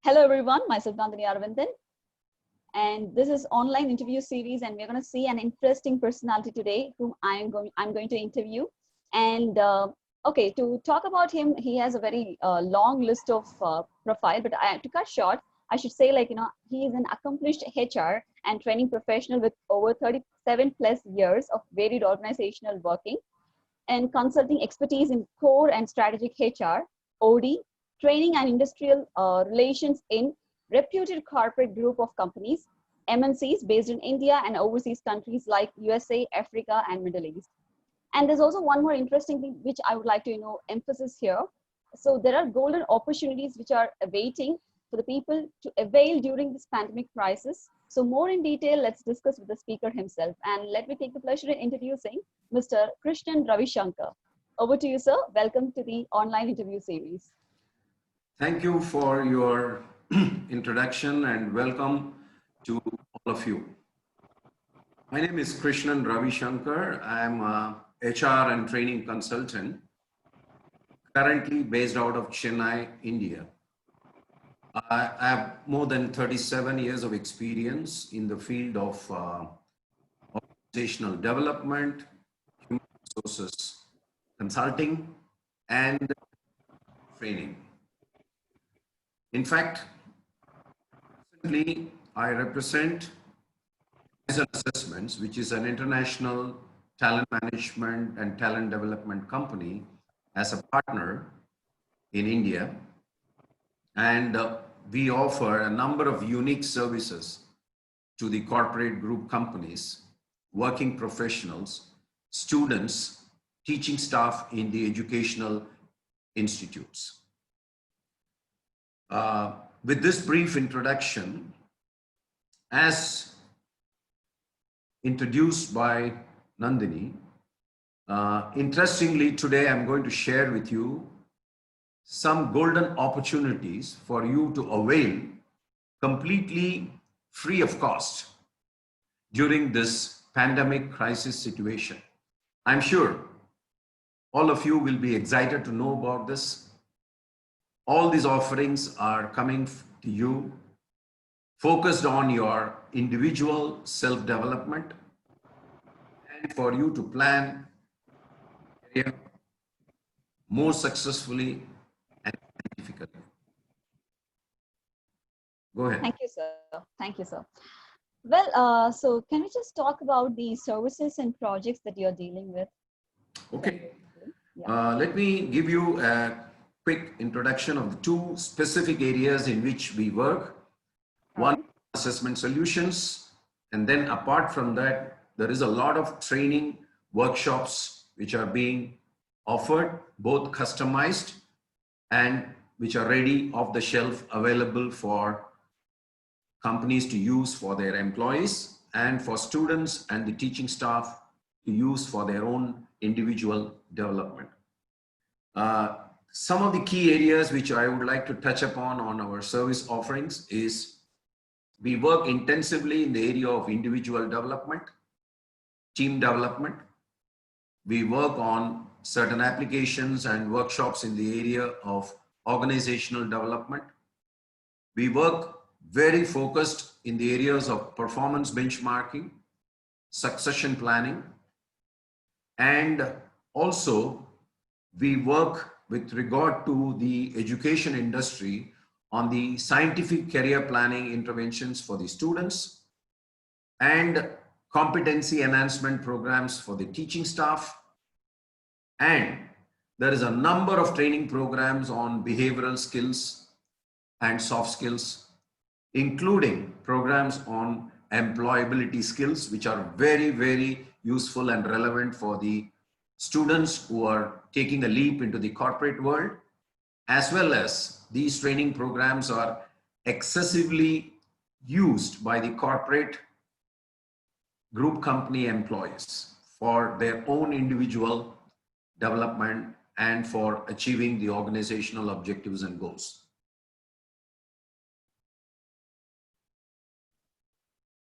Hello everyone, myself Nandhini Aravindan, and this is online interview series, and we're going to see an interesting personality today whom I'm going to interview. And okay, to talk about him, he has a very long list of profile, but to cut short, I should say, he is an accomplished HR and training professional with over 37 plus years of varied organizational working and consulting expertise in core and strategic HR, OD, training and industrial relations in reputed corporate group of companies, MNCs based in India and overseas countries like USA, Africa, and Middle East. And there's also one more interesting thing which I would like to emphasis here. So there are golden opportunities which are awaiting for the people to avail during this pandemic crisis. So more in detail, let's discuss with the speaker himself. And let me take the pleasure in introducing Mr. Krishnan Ravishankar. Over to you, sir. Welcome to the online interview series. Thank you for your introduction and welcome to all of you. My name is Krishnan Ravishankar. I'm a HR and training consultant, currently based out of Chennai, India. I have more than 37 years of experience in the field of organizational development, human resources consulting, and training. In fact, recently I represent Horizon Assessments, which is an international talent management and talent development company, as a partner in India. And we offer a number of unique services to the corporate group companies, working professionals, students, teaching staff in the educational institutes. With this brief introduction, as introduced by Nandhini, interestingly, today I'm going to share with you some golden opportunities for you to avail completely free of cost during this pandemic crisis situation. I'm sure all of you will be excited to know about this. All these offerings are coming to you focused on your individual self-development and for you to plan career more successfully and scientifically. Go ahead. Thank you, sir. Thank you, sir. Well, so can we just talk about the services and projects that you're dealing with? Okay. Yeah. Let me give you a quick introduction of the two specific areas in which we work. One, assessment solutions, and then apart from that, there is a lot of training workshops which are being offered, both customized and which are ready off the shelf, available for companies to use for their employees and for students and the teaching staff to use for their own individual development. Some of the key areas which I would like to touch upon on our service offerings is we work intensively in the area of individual development, team development. We work on certain applications and workshops in the area of organizational development. We work very focused in the areas of performance benchmarking, succession planning, and also we work with regard to the education industry on the scientific career planning interventions for the students and competency enhancement programs for the teaching staff. And there is a number of training programs on behavioral skills and soft skills, including programs on employability skills, which are very, very useful and relevant for the students who are taking a leap into the corporate world, as well as these training programs are excessively used by the corporate group company employees for their own individual development and for achieving the organizational objectives and goals.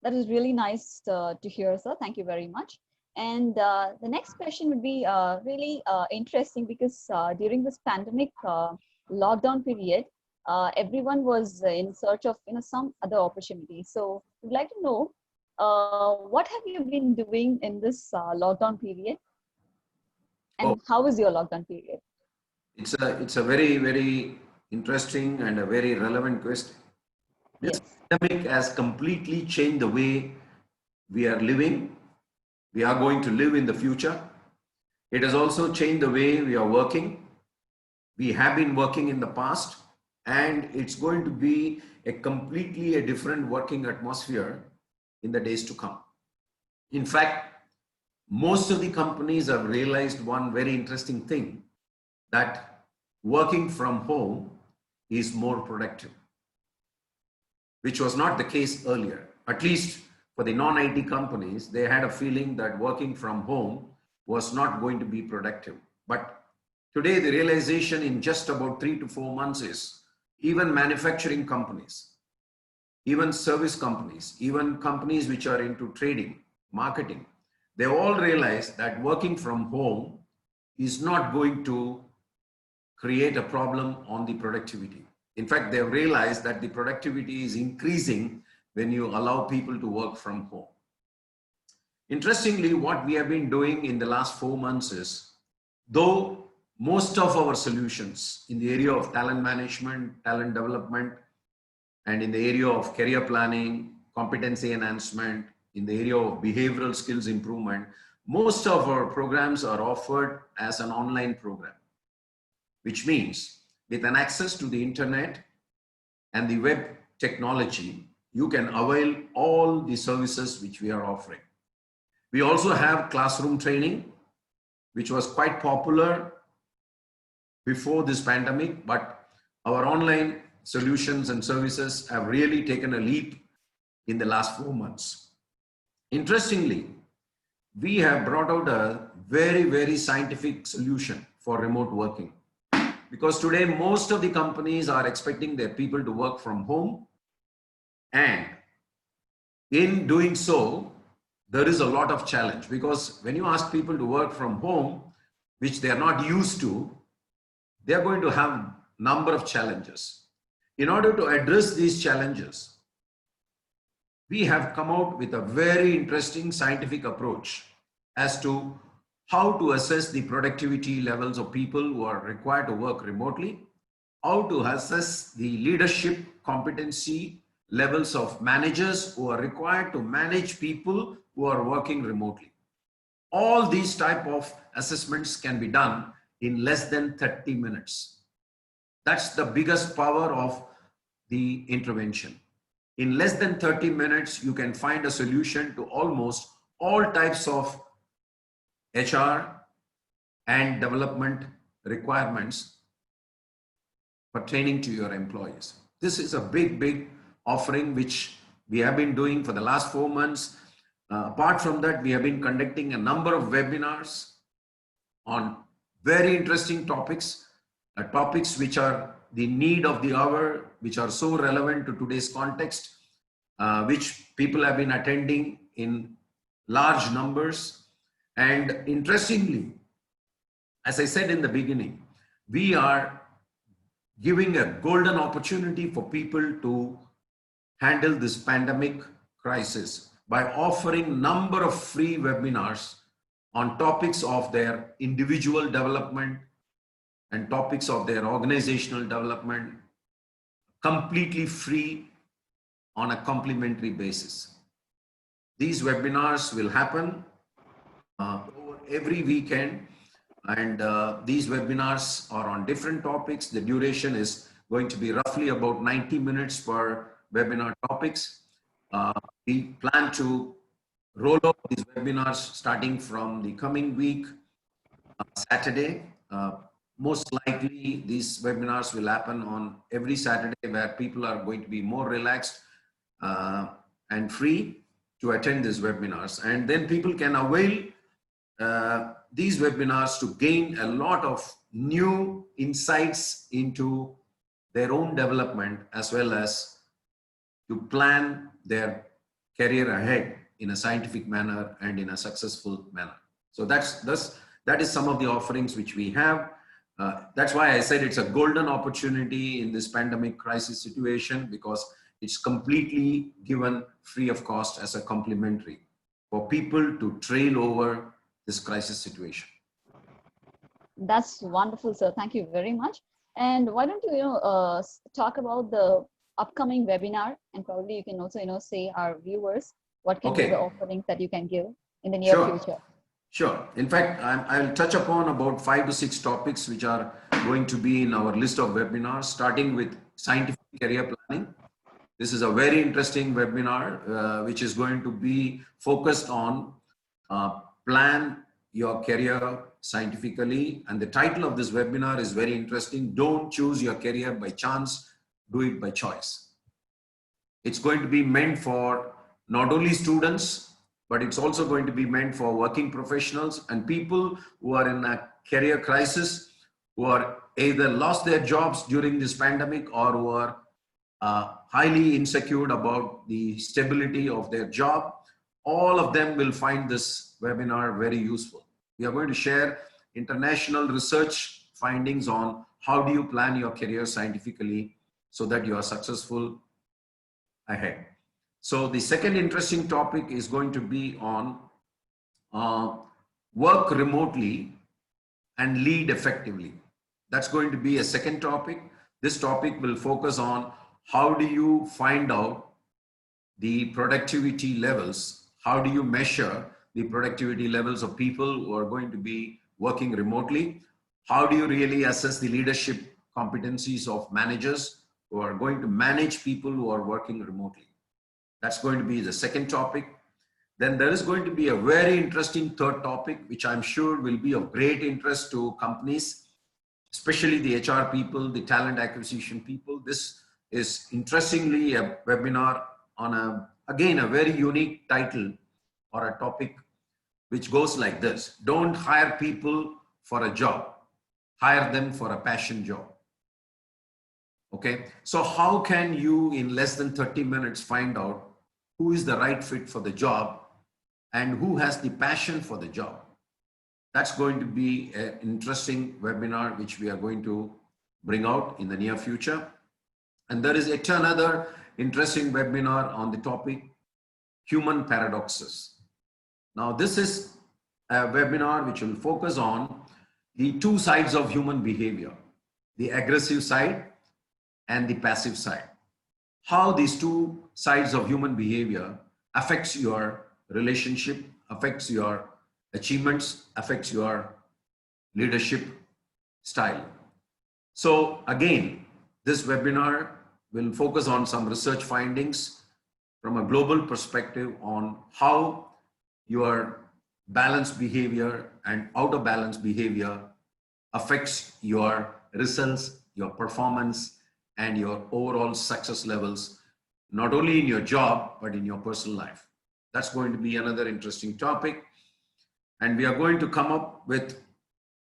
That is really nice to hear, sir. Thank you very much. And the next question would be really interesting because during this pandemic lockdown period, everyone was in search of some other opportunity. So we'd like to know what have you been doing in this lockdown period, Oh, and how is your lockdown period? it's a very, very interesting and a very relevant question. This Yes. pandemic has completely changed the way we are living, we are going to live in the future. It has also changed the way we are working. We have been working in the past, and it's going to be a completely a different working atmosphere in the days to come. In fact, most of the companies have realized one very interesting thing, that working from home is more productive, which was not the case earlier. At least for the non-IT companies, they had a feeling that working from home was not going to be productive. But today, the realization in just about 3 to 4 months is even manufacturing companies, even service companies, even companies which are into trading, marketing, they all realize that working from home is not going to create a problem on the productivity. In fact, they've realized that the productivity is increasing when you allow people to work from home. Interestingly, what we have been doing in the last 4 months is, though most of our solutions in the area of talent management, talent development, and in the area of career planning, competency enhancement, in the area of behavioral skills improvement, most of our programs are offered as an online program, which means with an access to the internet and the web technology, you can avail all the services which we are offering. We also have classroom training, which was quite popular before this pandemic, but our online solutions and services have really taken a leap in the last 4 months. Interestingly, we have brought out a very, very scientific solution for remote working, because today most of the companies are expecting their people to work from home, and in doing so, there is a lot of challenge, because when you ask people to work from home, which they are not used to, they are going to have number of challenges. In order to address these challenges, we have come out with a very interesting scientific approach as to how to assess the productivity levels of people who are required to work remotely, how to assess the leadership competency levels of managers who are required to manage people who are working remotely. All these type of assessments can be done in less than 30 minutes. That's the biggest power of the intervention. In less than 30 minutes, you can find a solution to almost all types of HR and development requirements pertaining to your employees. This is a big, big offering which we have been doing for the last 4 months. Apart from that, we have been conducting a number of webinars on very interesting topics, topics which are the need of the hour, which are so relevant to today's context, which people have been attending in large numbers. And interestingly, as I said in the beginning, we are giving a golden opportunity for people to handle this pandemic crisis by offering number of free webinars on topics of their individual development and topics of their organizational development, completely free on a complimentary basis. These webinars will happen over every weekend, and these webinars are on different topics. The duration is going to be roughly about 90 minutes per webinar topics. We plan to roll out these webinars starting from the coming week, Saturday. Most likely, these webinars will happen on every Saturday, where people are going to be more relaxed and free to attend these webinars. And then people can avail these webinars to gain a lot of new insights into their own development, as well as to plan their career ahead in a scientific manner and in a successful manner. So that is some of the offerings which we have. That's why I said it's a golden opportunity in this pandemic crisis situation, because it's completely given free of cost as a complimentary for people to trail over this crisis situation. That's wonderful, sir. Thank you very much. And why don't you, talk about the upcoming webinar, and probably you can also, say our viewers what can be the Okay, offerings that you can give in the near sure. future. Sure. In fact, I'll touch upon about 5 to 6 topics which are going to be in our list of webinars, starting with scientific career planning. This is a very interesting webinar, which is going to be focused on plan your career scientifically. And the title of this webinar is very interesting. Don't choose your career by chance, do it by choice. It's going to be meant for not only students, but it's also going to be meant for working professionals and people who are in a career crisis, who are either lost their jobs during this pandemic or who are highly insecure about the stability of their job. All of them will find this webinar very useful. We are going to share international research findings on how do you plan your career scientifically so that you are successful ahead. So the second interesting topic is going to be on work remotely and lead effectively. That's going to be a second topic. This topic will focus on how do you find out the productivity levels? How do you measure the productivity levels of people who are going to be working remotely? How do you really assess the leadership competencies of managers who are going to manage people who are working remotely? That's going to be the second topic. Then there is going to be a very interesting third topic, which I'm sure will be of great interest to companies, especially the HR people, the talent acquisition people. This is interestingly a webinar on again, a very unique title or a topic which goes like this: don't hire people for a job, hire them for a passion job. Okay, so how can you in less than 30 minutes find out who is the right fit for the job and who has the passion for the job? That's going to be an interesting webinar which we are going to bring out in the near future. And there is yet another interesting webinar on the topic human paradoxes. Now this is a webinar which will focus on the two sides of human behavior, the aggressive side and the passive side. How these two sides of human behavior affects your relationship, affects your achievements, affects your leadership style. So again, this webinar will focus on some research findings from a global perspective on how your balanced behavior and out of balance behavior affects your results, your performance, and your overall success levels, not only in your job, but in your personal life. That's going to be another interesting topic. And we are going to come up with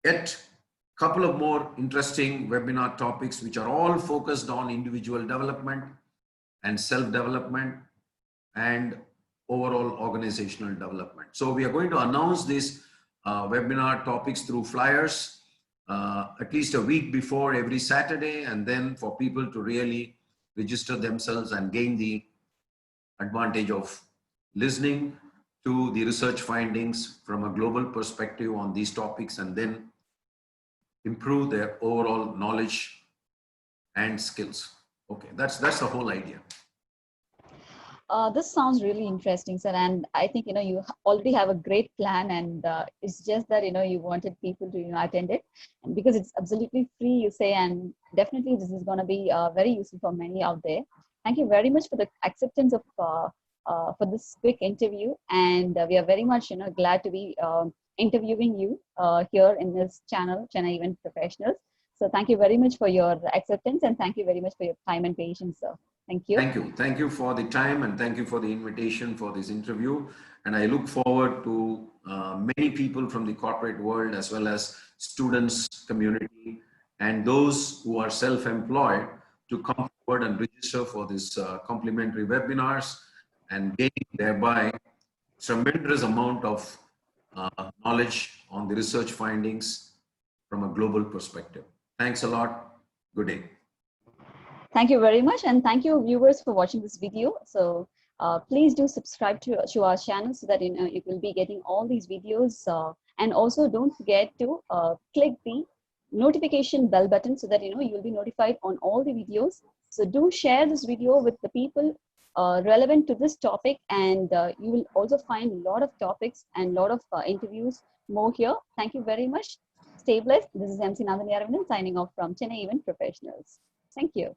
yet a couple of more interesting webinar topics, which are all focused on individual development and self-development and overall organizational development. So we are going to announce these webinar topics through flyers at least a week before every Saturday, and then for people to really register themselves and gain the advantage of listening to the research findings from a global perspective on these topics, and then improve their overall knowledge and skills. Okay, that's the whole idea. This sounds really interesting, sir. And I think, you already have a great plan, and it's just that, you wanted people to, attend it. And because it's absolutely free, you say, and definitely this is going to be very useful for many out there. Thank you very much for the acceptance of for this quick interview. And we are very much, glad to be interviewing you here in this channel, Chennai Event Professionals. So thank you very much for your acceptance, and thank you very much for your time and patience, sir. Thank you. Thank you. Thank you for the time, and thank you for the invitation for this interview. And I look forward to many people from the corporate world, as well as students community and those who are self-employed, to come forward and register for this complimentary webinars and gain thereby tremendous amount of knowledge on the research findings from a global perspective. Thanks a lot. Good day. Thank you very much. And thank you viewers for watching this video. So please do subscribe to our channel so that you will be getting all these videos. And also don't forget to click the notification bell button so that you will be notified on all the videos. So do share this video with the people relevant to this topic, and you will also find a lot of topics and a lot of interviews more here. Thank you very much. Stay blessed. This is MC Nandhini Aravindan signing off from Chennai Event Professionals. Thank you.